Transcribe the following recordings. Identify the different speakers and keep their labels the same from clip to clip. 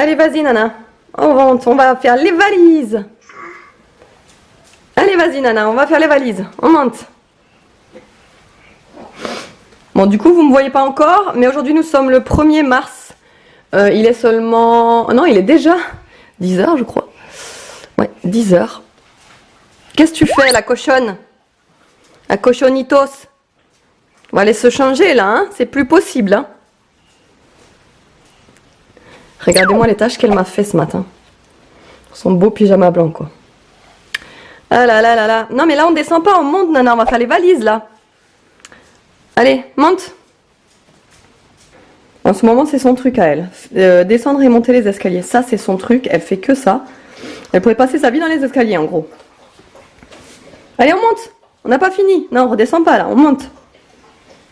Speaker 1: Allez, vas-y, Nana. On va faire les valises. Allez, vas-y, Nana, on va faire les valises. On monte. Bon, du coup, vous ne me voyez pas encore, mais aujourd'hui, nous sommes le 1er mars. Il est seulement... Non, il est déjà 10 h, je crois. Ouais, 10 h. Qu'est-ce que tu fais, la cochonne? La cochonitos? On va aller se changer, là, hein? C'est plus possible, hein? Regardez-moi les taches qu'elle m'a fait ce matin. Son beau pyjama blanc, quoi. Ah là là là là. Non, mais là, on descend pas, on monte, Nana. On va faire les valises, là. Allez, monte. En ce moment, c'est son truc à elle. Descendre et monter les escaliers. Ça, c'est son truc. Elle fait que ça. Elle pourrait passer sa vie dans les escaliers, en gros. Allez, on monte. On n'a pas fini. Non, on redescend pas, là. On monte.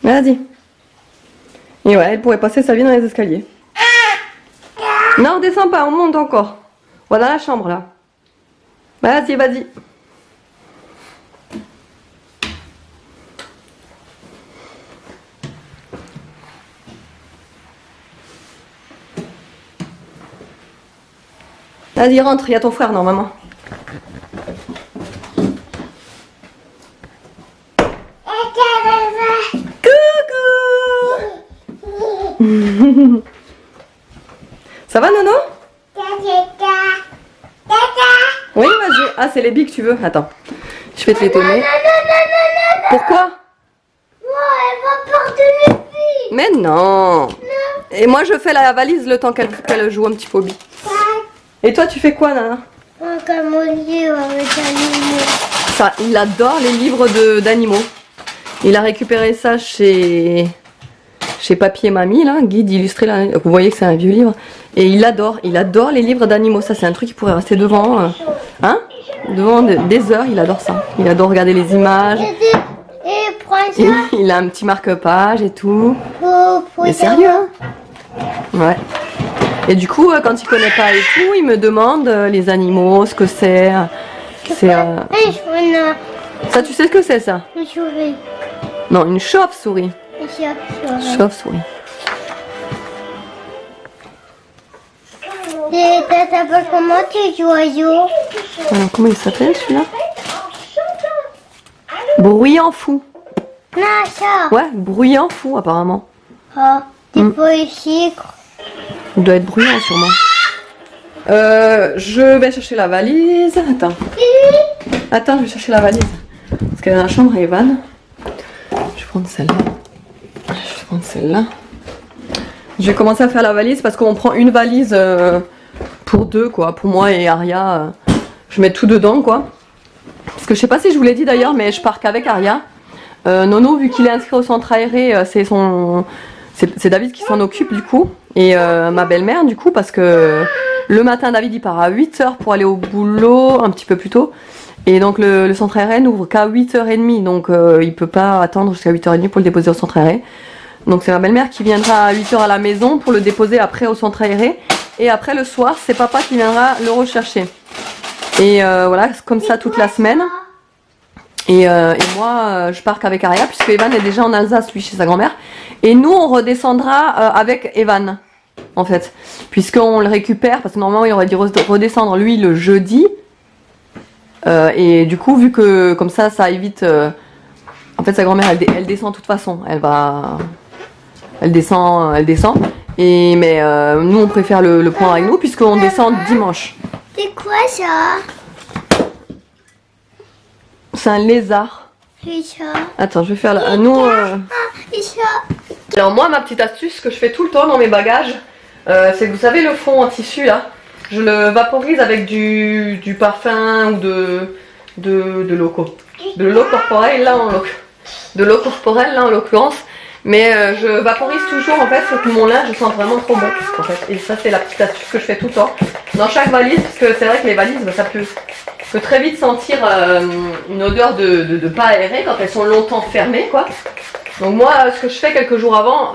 Speaker 1: Vas-y. Et ouais, elle pourrait passer sa vie dans les escaliers. Non, on descend pas. On monte encore. On va dans la chambre, là. Vas-y, vas-y. Vas-y, rentre, il y a ton frère normalement. Coucou. Ça va, Nono? Oui, vas-y. Ah, c'est les billes que tu veux. Attends, je vais te les donner. Pourquoi?
Speaker 2: Elle va porter les billes.
Speaker 1: Mais non. Et moi, je fais la valise le temps qu'elle joue un petit peu aux billes. Et toi, tu fais quoi, Nana?
Speaker 2: Comme mon livre avec animaux.
Speaker 1: Ça, il adore les livres d'animaux. Il a récupéré ça chez Papy et Mamie, là, guide illustré, là. Vous voyez que c'est un vieux livre. Et il adore les livres d'animaux. Ça, c'est un truc qui pourrait rester devant, hein? Devant des heures, il adore ça. Il adore regarder les images. Et il a un petit marque-page et tout. Mais sérieux, hein? Ouais. Et du coup, quand il connaît pas et tout, il me demande les animaux, ce que c'est. Ça, tu sais ce que c'est, ça?
Speaker 2: Une souris.
Speaker 1: Non, une chauve-souris. Chauve-souris.
Speaker 2: Et t'appelles comment tes oiseaux?
Speaker 1: Alors, comment il s'appelle, celui-là? Bruyant fou.
Speaker 2: Non, ça.
Speaker 1: Ouais, bruyant fou, apparemment.
Speaker 2: Ah, t'es pas ici.
Speaker 1: Il doit être bruyant, sûrement. Je vais chercher la valise. Attends, je vais chercher la valise. Parce qu'elle est dans la chambre, Evan. Je vais prendre celle-là. Je vais commencer à faire la valise parce qu'on prend une valise pour deux, quoi. Pour moi et Aria. Je mets tout dedans, quoi. Parce que je sais pas si je vous l'ai dit d'ailleurs, mais je pars qu'avec Aria. Nono, vu qu'il est inscrit au centre aéré, c'est David qui s'en occupe du coup. Et ma belle-mère du coup, parce que le matin David il part à 8 h pour aller au boulot, un petit peu plus tôt. Et donc le centre aéré n'ouvre qu'à 8 h 30, donc il peut pas attendre jusqu'à 8 h 30 pour le déposer au centre aéré. Donc c'est ma belle-mère qui viendra à 8 h à la maison pour le déposer après au centre aéré. Et après le soir, c'est papa qui viendra le rechercher. Et voilà, comme ça toute la semaine. Et moi, je pars qu'avec Aria, puisque Evan est déjà en Alsace, lui, chez sa grand-mère. Et nous, on redescendra avec Evan, en fait. Puisqu'on le récupère, parce que normalement, il aurait dû redescendre, lui, le jeudi. Et du coup, vu que, comme ça évite... en fait, sa grand-mère, elle descend de toute façon. Elle descend. Mais nous, on préfère le prendre avec nous, puisqu'on descend dimanche.
Speaker 2: C'est quoi ça?
Speaker 1: C'est un lézard.
Speaker 2: C'est ça.
Speaker 1: Attends, je vais faire la... Nous...
Speaker 2: C'est ça.
Speaker 1: Alors moi, ma petite astuce que je fais tout le temps dans mes bagages, c'est que vous savez le fond en tissu là, je le vaporise avec du parfum ou de l'eau corporelle là en l'occurrence. Mais je vaporise toujours en fait, faut que mon linge sente vraiment trop bon en fait. Et ça c'est la petite astuce que je fais tout le temps dans chaque valise, parce que c'est vrai que les valises, ça peut très vite sentir une odeur de pas aéré quand elles sont longtemps fermées quoi. Donc moi ce que je fais quelques jours avant,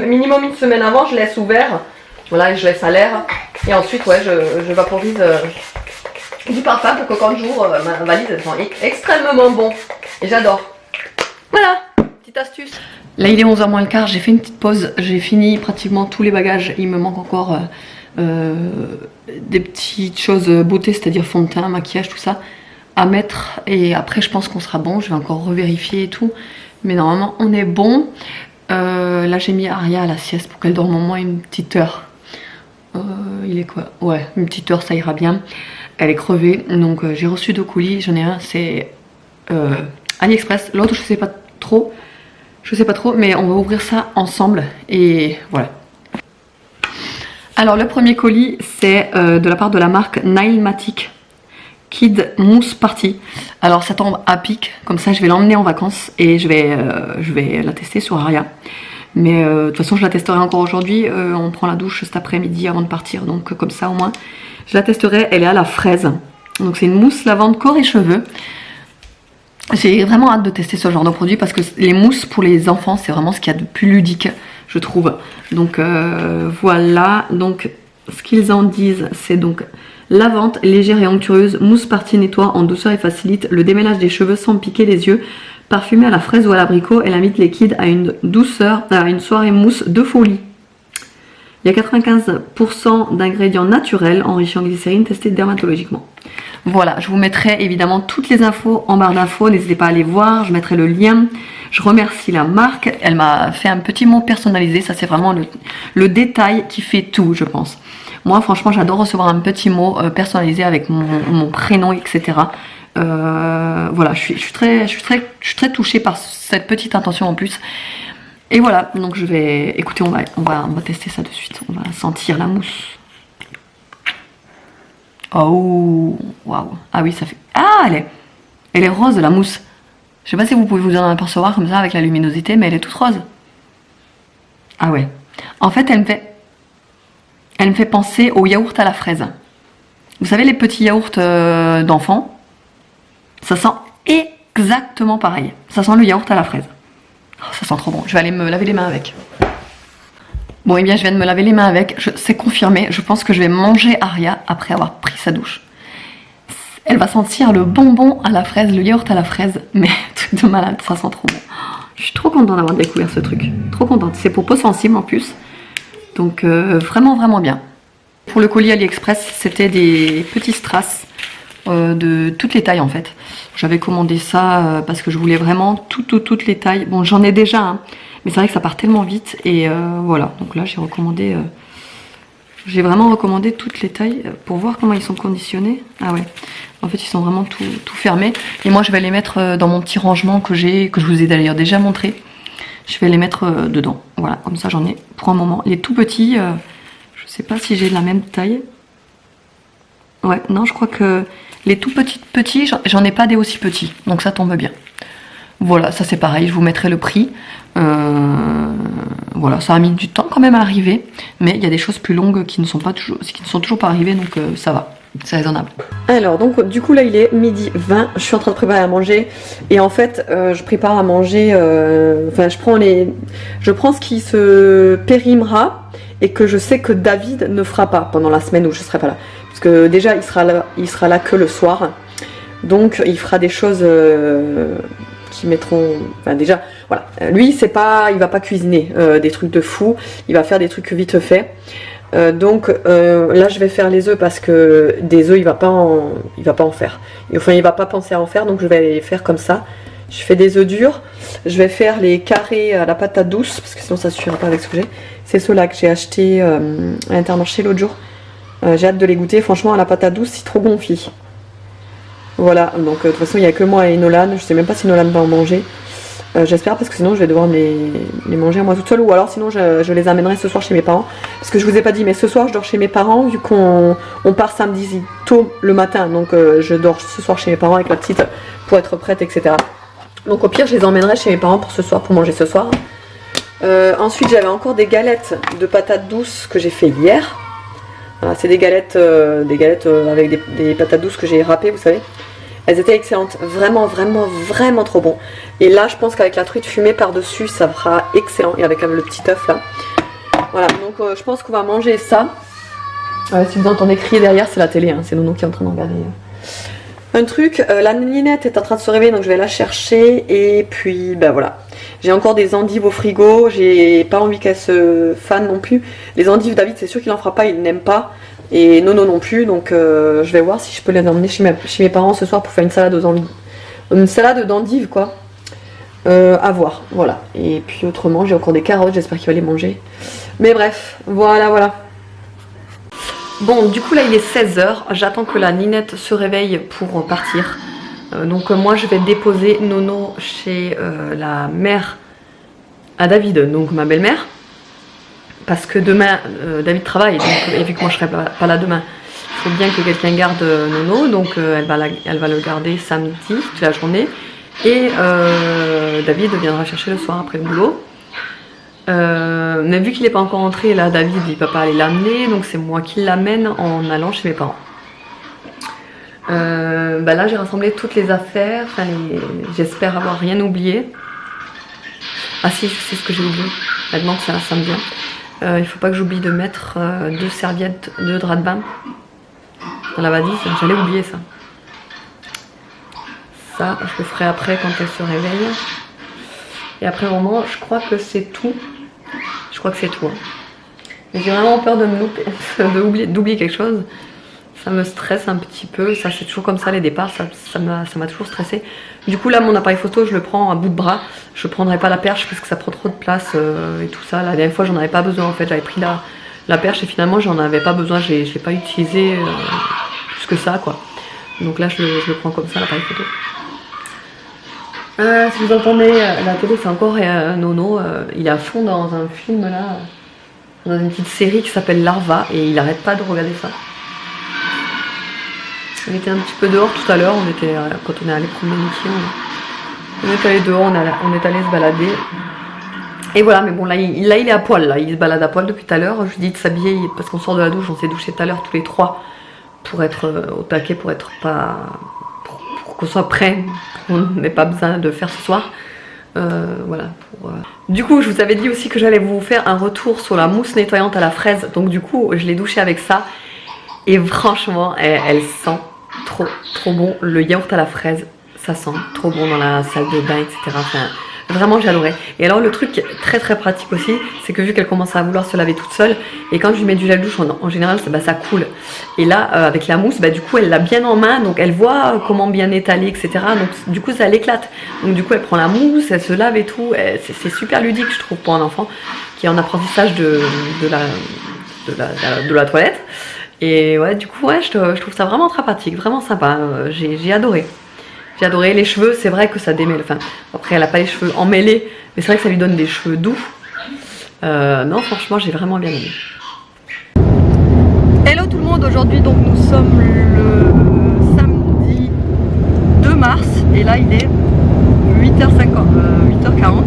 Speaker 1: minimum une semaine avant, je laisse ouvert, voilà, et je laisse à l'air. Et ensuite ouais, je vaporise du parfum pour que quand j'ouvre ma valise elle sent extrêmement bon. Et j'adore. Voilà, petite astuce. Là il est 11 h moins le quart, j'ai fait une petite pause, j'ai fini pratiquement tous les bagages, il me manque encore des petites choses beauté, c'est-à-dire fond de teint, maquillage, tout ça, à mettre. Et après, je pense qu'on sera bon. Je vais encore revérifier et tout. Mais normalement, on est bon. Là, j'ai mis Aria à la sieste pour qu'elle dorme au moins une petite heure. Il est quoi? Ouais, une petite heure, ça ira bien. Elle est crevée. Donc, j'ai reçu 2 colis. J'en ai un, c'est AliExpress. L'autre, je sais pas trop. Mais on va ouvrir ça ensemble. Et voilà. Alors, le premier colis, c'est de la part de la marque Nailmatic Kid Mousse Party. Alors, ça tombe à pic. Comme ça, je vais l'emmener en vacances et je vais la tester sur Aria. Mais de toute façon, je la testerai encore aujourd'hui. On prend la douche cet après-midi avant de partir. Donc, comme ça, au moins, je la testerai. Elle est à la fraise. Donc, c'est une mousse lavande corps et cheveux. J'ai vraiment hâte de tester ce genre de produit parce que les mousses pour les enfants, c'est vraiment ce qu'il y a de plus ludique, je trouve. Donc voilà, donc ce qu'ils en disent, c'est donc lavante, légère et onctueuse, mousse partie nettoie en douceur et facilite le démêlage des cheveux sans piquer les yeux, parfumée à la fraise ou à l'abricot, elle invite les kids à une douceur, à une soirée mousse de folie. Il y a 95% d'ingrédients naturels enrichis en glycérine testés dermatologiquement. Voilà, je vous mettrai évidemment toutes les infos en barre d'infos, n'hésitez pas à aller voir, je mettrai le lien. Je remercie la marque, elle m'a fait un petit mot personnalisé, ça c'est vraiment le détail qui fait tout, je pense. Moi franchement j'adore recevoir un petit mot personnalisé avec mon prénom, etc. Voilà, je suis très touchée par cette petite intention en plus. Et voilà, donc je vais, écoutez, on va tester ça de suite, on va sentir la mousse. Oh, waouh. Ah oui, ça fait... Ah, elle est rose, la mousse. Je sais pas si vous pouvez vous en apercevoir comme ça avec la luminosité, mais elle est toute rose. Ah ouais. En fait, elle me fait penser au yaourt à la fraise. Vous savez, les petits yaourts d'enfants, ça sent exactement pareil. Ça sent le yaourt à la fraise. Oh, ça sent trop bon. Je vais aller me laver les mains avec. Bon, et bien, je viens de me laver les mains avec. C'est confirmé. Je pense que je vais manger Aria après avoir pris sa douche. Elle va sentir le bonbon à la fraise, le yaourt à la fraise. Mais truc de malade, ça sent trop bon. Je suis trop contente d'avoir découvert ce truc. Trop contente. C'est pour peau sensible en plus. Donc, vraiment, vraiment bien. Pour le colis AliExpress, c'était des petits strass de toutes les tailles en fait. J'avais commandé ça parce que je voulais vraiment toutes les tailles. Bon, j'en ai déjà, hein, mais c'est vrai que ça part tellement vite. Et voilà, donc là j'ai recommandé... j'ai vraiment recommandé toutes les tailles pour voir comment ils sont conditionnés. Ah ouais, en fait ils sont vraiment tout fermés. Et moi je vais les mettre dans mon petit rangement que je vous ai d'ailleurs déjà montré. Je vais les mettre dedans. Voilà, comme ça j'en ai pour un moment. Les tout petits, je sais pas si j'ai la même taille. Ouais, non, je crois que les tout petits, j'en ai pas des aussi petits. Donc ça tombe bien. Voilà, ça c'est pareil, je vous mettrai le prix. Voilà, ça a mis du temps quand même à arriver. Mais il y a des choses plus longues qui ne sont toujours pas arrivées, donc ça va. C'est raisonnable. Alors, donc du coup là il est midi 20, je suis en train de préparer à manger. Et en fait, je prépare à manger, enfin je prends ce qui se périmera et que je sais que David ne fera pas pendant la semaine où je serai pas là. Parce que déjà il sera là que le soir. Donc il fera des choses qui mettront... Enfin déjà, voilà. Lui il va pas cuisiner des trucs de fou. Il va faire des trucs vite fait. Donc là je vais faire les œufs parce que des œufs il va pas en faire. Enfin il va pas penser à en faire, donc je vais les faire comme ça. Je fais des œufs durs. Je vais faire les carrés à la patate douce parce que sinon ça suffira pas avec ce que j'ai. C'est ceux-là que j'ai acheté à Intermarché l'autre jour. J'ai hâte de les goûter. Franchement à la patate douce c'est trop gonfli. Voilà, donc de toute façon il n'y a que moi et Nolan. Je sais même pas si Nolan va en manger. J'espère parce que sinon je vais devoir les manger à moi toute seule, ou alors sinon je les amènerai ce soir chez mes parents, parce que je vous ai pas dit mais ce soir je dors chez mes parents vu qu'on part samedi tôt le matin, donc je dors ce soir chez mes parents avec la petite pour être prête, etc. Donc au pire je les emmènerai chez mes parents pour ce soir, pour manger ce soir. Ensuite j'avais encore des galettes de patates douces que j'ai fait hier. Voilà, c'est des galettes avec des patates douces que j'ai râpées, vous savez. Elles étaient excellentes, vraiment, vraiment, vraiment trop bon. Et là, je pense qu'avec la truite fumée par-dessus, ça fera excellent. Et avec le petit œuf là. Voilà, donc je pense qu'on va manger ça. Si vous entendez crier derrière, c'est la télé, hein. C'est Nono qui est en train de regarder Un truc, la ninette est en train de se réveiller donc je vais la chercher et puis bah voilà. J'ai encore des endives au frigo, j'ai pas envie qu'elle se fane non plus. Les endives, David c'est sûr qu'il en fera pas, il n'aime pas. Et Nono non plus, donc je vais voir si je peux les emmener chez mes parents ce soir pour faire une salade aux endives. Une salade d'endives quoi. À voir, voilà. Et puis autrement j'ai encore des carottes, j'espère qu'il va les manger. Mais bref, voilà. Bon, du coup là il est 16h, j'attends que la ninette se réveille pour partir. Donc moi je vais déposer Nono chez la mère à David, donc ma belle-mère. Parce que demain David travaille, donc, et vu que moi je serai pas là demain, il faut bien que quelqu'un garde Nono. Donc elle va le garder samedi toute la journée. Et David viendra chercher le soir après le boulot. Mais vu qu'il n'est pas encore entré, là David il peut pas aller l'amener, donc c'est moi qui l'amène en allant chez mes parents. Bah là j'ai rassemblé toutes les affaires, j'espère avoir rien oublié. Ah si, je sais ce que j'ai oublié, maintenant que ça me vient. Il faut pas que j'oublie de mettre 2 serviettes de drap de bain dans la valise, j'allais oublier ça. Ça je le ferai après quand elle se réveille. Et après vraiment je crois que c'est tout. Je crois que c'est tout. Hein. Mais j'ai vraiment peur de me louper, d'oublier quelque chose. Ça me stresse un petit peu. Ça c'est toujours comme ça les départs. Ça m'a toujours stressé. Du coup là mon appareil photo je le prends à bout de bras. Je prendrai pas la perche parce que ça prend trop de place et tout ça. La dernière fois j'en avais pas besoin en fait. J'avais pris la perche et finalement j'en avais pas besoin. Je l'ai pas utilisé plus que ça quoi. Donc là je le prends comme ça l'appareil photo. Si vous entendez la télé, c'est encore Nono, il est à fond dans un film là, dans une petite série qui s'appelle Larva et il arrête pas de regarder ça. On était un petit peu dehors tout à l'heure, quand on est allé promener Niki, on est allé dehors, on est allé se balader. Et voilà, mais bon là il est à poil, là, il se balade à poil depuis tout à l'heure. Je lui dis de s'habiller parce qu'on sort de la douche, on s'est douché tout à l'heure tous les trois pour être au taquet, pour qu'on soit prêt, on n'ait pas besoin de faire ce soir. Voilà. Du coup, je vous avais dit aussi que j'allais vous faire un retour sur la mousse nettoyante à la fraise. Donc du coup, je l'ai douchée avec ça. Et franchement, elle sent trop bon. Le yaourt à la fraise, ça sent trop bon dans la salle de bain, etc. Enfin, vraiment, j'adorais. Et alors, le truc très pratique aussi, c'est que vu qu'elle commence à vouloir se laver toute seule, et quand je lui mets du gel douche, en général, ça coule. Et là, avec la mousse, du coup, elle l'a bien en main, donc elle voit comment bien étaler, etc. Donc, du coup, ça l'éclate. Donc, du coup, elle prend la mousse, elle se lave et tout. C'est super ludique, je trouve, pour un enfant qui est en apprentissage de la toilette. Et ouais, du coup, ouais, je trouve ça vraiment très pratique, vraiment sympa. J'ai adoré. J'ai adoré les cheveux, c'est vrai que ça démêle. Enfin, après, elle n'a pas les cheveux emmêlés, mais c'est vrai que ça lui donne des cheveux doux. Non, franchement, j'ai vraiment bien aimé. Hello tout le monde, aujourd'hui donc nous sommes le samedi 2 mars et là il est 8h40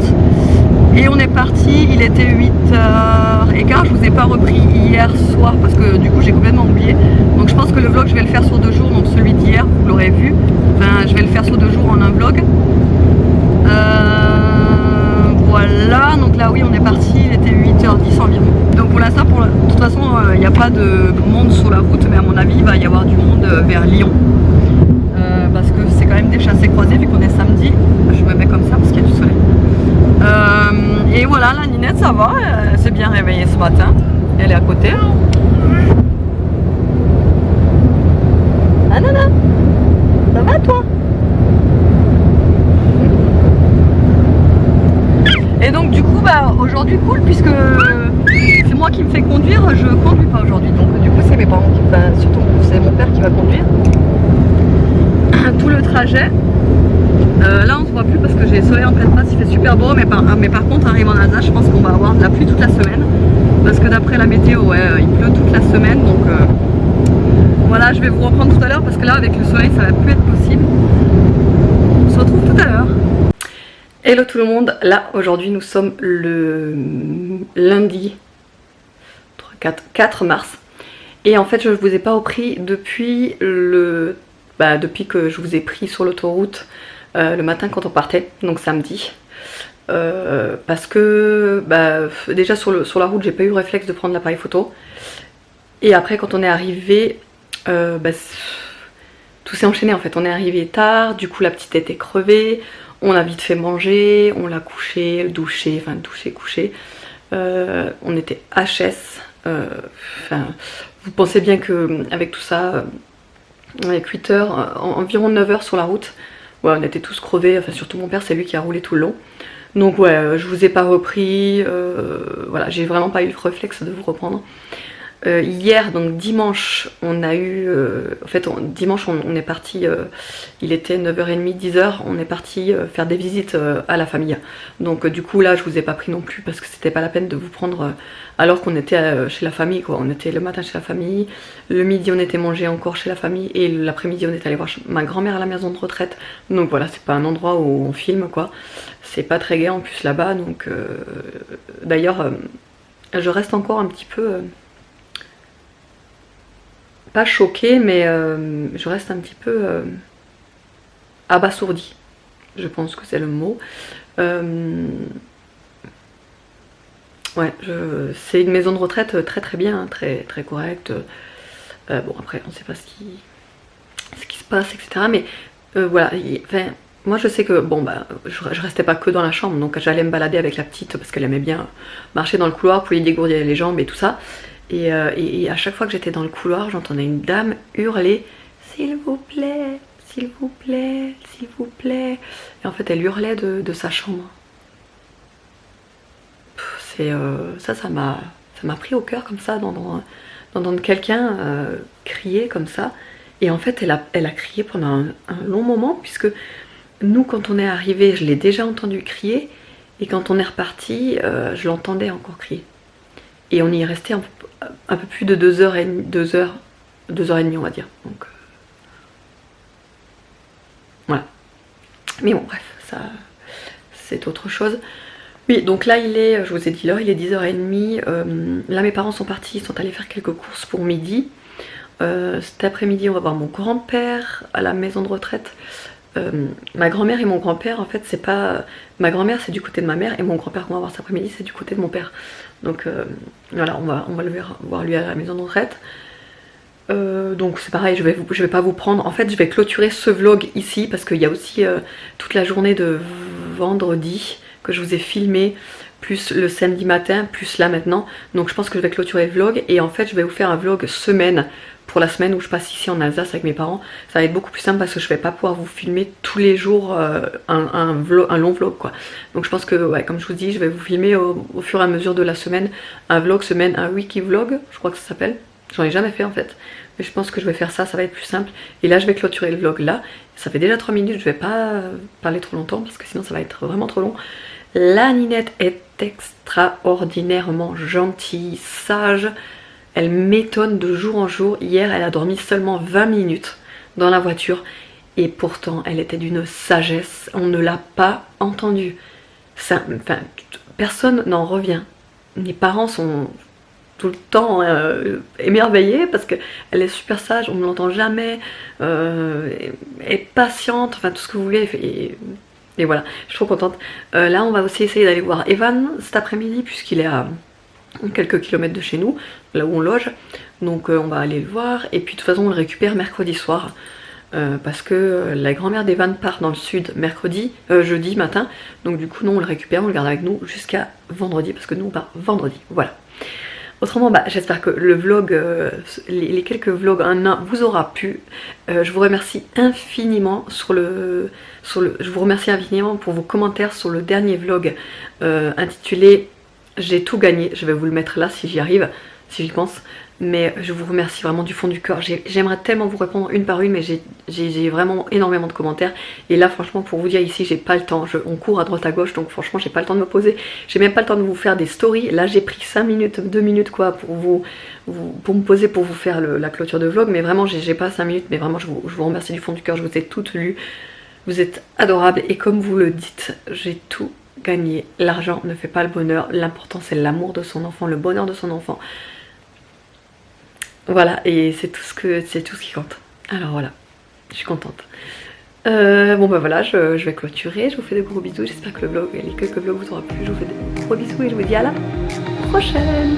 Speaker 1: et on est parti, il était 8h15, je vous ai pas repris hier soir parce que du coup j'ai complètement oublié. Donc je pense que le vlog je vais le faire sur 2 jours, donc celui d'hier vous l'aurez vu. Enfin je vais le faire sur 2 jours en un vlog. Voilà, donc là oui on est parti, il était 8h10 environ. Donc pour l'instant, de toute façon il n'y a pas de monde sur la route, mais à mon avis il va y avoir du monde vers Lyon. Parce que c'est quand même des chassés-croisés vu qu'on est samedi. Je me mets comme ça parce qu'il y a du soleil. Et voilà, la Ninette ça va, elle s'est bien réveillée ce matin. Elle est à côté. Ah Nana, ça va toi? Et donc du coup aujourd'hui cool puisque c'est moi qui me fais conduire, je conduis pas aujourd'hui, donc du coup c'est mes parents qui, enfin surtout c'est mon père qui va conduire tout le trajet. Là on se voit plus parce que j'ai le soleil en pleine face, il fait super beau, mais par contre arrive en Alsace, je pense qu'on va avoir de la pluie toute la semaine parce que d'après la météo ouais, il pleut toute la semaine, donc voilà, je vais vous reprendre tout à l'heure parce que là avec le soleil ça va plus être possible. On se retrouve tout à l'heure. Hello tout le monde, là aujourd'hui nous sommes le lundi 4 mars et en fait je ne vous ai pas repris depuis depuis que je vous ai pris sur l'autoroute le matin quand on partait, donc samedi, parce que déjà sur la route j'ai pas eu le réflexe de prendre l'appareil photo et après quand on est arrivé tout s'est enchaîné en fait. On est arrivé tard, du coup la petite était crevée, on l'a vite fait manger, on l'a couché, douché, enfin douché, couché. On était HS. Vous pensez bien que avec tout ça, avec 8 heures, environ 9 heures sur la route, ouais, on était tous crevés, enfin surtout mon père, c'est lui qui a roulé tout le long. Donc ouais, je vous ai pas repris, voilà, j'ai vraiment pas eu le réflexe de vous reprendre. Hier, donc dimanche, on a eu... en fait, dimanche, on est parti, il était 9h30, 10h, on est parti faire des visites à la famille. Donc du coup, là, je vous ai pas pris non plus parce que c'était pas la peine de vous prendre alors qu'on était chez la famille, quoi. On était le matin chez la famille, le midi, on était mangé encore chez la famille, et l'après-midi, on est allé voir ma grand-mère à la maison de retraite. Donc voilà, c'est pas un endroit où on filme, quoi. C'est pas très gai en plus là-bas, donc... D'ailleurs, je reste encore un petit peu... pas choquée, mais je reste un petit peu abasourdie. Je pense que c'est le mot. Ouais, c'est une maison de retraite très très bien, très très correcte. Bon, après, on sait pas ce qui se passe, etc. Mais voilà, enfin, moi je sais que, bon, bah, je restais pas que dans la chambre, donc j'allais me balader avec la petite parce qu'elle aimait bien marcher dans le couloir pour lui dégourdir les jambes et tout ça. Et à chaque fois que j'étais dans le couloir, j'entendais une dame hurler « S'il vous plaît, s'il vous plaît, s'il vous plaît ». Et en fait, elle hurlait de sa chambre. Ça m'a pris au cœur comme ça, d'entendre quelqu'un crier comme ça. Et en fait, elle a crié pendant un long moment, puisque nous, quand on est arrivé, je l'ai déjà entendu crier. Et quand on est reparti, je l'entendais encore crier. Et on y est resté un peu plus de 2h30, 2h30 on va dire. Donc voilà. Mais bon bref, ça c'est autre chose. Oui, donc là il est, je vous ai dit l'heure, il est 10h30. Là mes parents sont partis, ils sont allés faire quelques courses pour midi. Cet après-midi on va voir mon grand-père à la maison de retraite. Ma grand-mère et mon grand-père, en fait, c'est pas... Ma grand-mère, c'est du côté de ma mère, et mon grand-père qu'on va voir cet après-midi, c'est du côté de mon père. Donc voilà, on va le voir lui à la maison de retraite. Donc c'est pareil, je vais pas vous prendre... En fait, je vais clôturer ce vlog ici, parce qu'il y a aussi toute la journée de vendredi que je vous ai filmé, plus le samedi matin, plus là maintenant. Donc je pense que je vais clôturer le vlog, et en fait, je vais vous faire un vlog semaine, pour la semaine où je passe ici en Alsace avec mes parents. Ça va être beaucoup plus simple parce que je vais pas pouvoir vous filmer tous les jours un long vlog, quoi. Donc je pense que, ouais, comme je vous dis, je vais vous filmer au fur et à mesure de la semaine, un vlog semaine, un wiki vlog, je crois que ça s'appelle. J'en ai jamais fait en fait, mais je pense que je vais faire ça, ça va être plus simple. Et là je vais clôturer le vlog là. Ça fait déjà 3 minutes, je vais pas parler trop longtemps parce que sinon ça va être vraiment trop long. La Ninette est extraordinairement gentille, sage. Elle m'étonne de jour en jour. Hier, elle a dormi seulement 20 minutes dans la voiture. Et pourtant, elle était d'une sagesse. On ne l'a pas entendue. Ça, enfin, personne n'en revient. Mes parents sont tout le temps émerveillés parce qu'elle est super sage. On ne l'entend jamais. Elle est patiente. Enfin, tout ce que vous voulez. Et voilà, je suis trop contente. Là, on va aussi essayer d'aller voir Evan cet après-midi puisqu'il est à quelques kilomètres de chez nous, là où on loge. Donc on va aller le voir, et puis de toute façon on le récupère mercredi soir parce que la grand-mère d'Evan part dans le sud jeudi matin. Donc du coup non, on le récupère, on le garde avec nous jusqu'à vendredi, parce que nous on part vendredi, voilà. Autrement, bah, j'espère que le vlog, les quelques vlogs en un vous aura plu. Je vous remercie infiniment je vous remercie infiniment pour vos commentaires sur le dernier vlog intitulé J'ai tout gagné. Je vais vous le mettre là si j'y arrive, si j'y pense. Mais je vous remercie vraiment du fond du cœur. J'aimerais tellement vous répondre une par une, mais j'ai vraiment énormément de commentaires. Et là, franchement, pour vous dire ici, j'ai pas le temps. On court à droite à gauche, donc franchement, j'ai pas le temps de me poser. J'ai même pas le temps de vous faire des stories. Là, j'ai pris 5 minutes, 2 minutes quoi, pour me poser, pour vous faire la clôture de vlog. Mais vraiment, j'ai pas 5 minutes. Mais vraiment, je vous remercie du fond du cœur. Je vous ai toutes lues. Vous êtes adorables. Et comme vous le dites, j'ai tout gagné. L'argent ne fait pas le bonheur. L'important, c'est l'amour de son enfant, le bonheur de son enfant. Voilà, et c'est tout ce qui compte. Alors voilà, je suis contente. Bon bah voilà, je vais clôturer. Je vous fais de gros bisous. J'espère que les quelques vlogs vous auront plu. Je vous fais de gros bisous et je vous dis à la prochaine.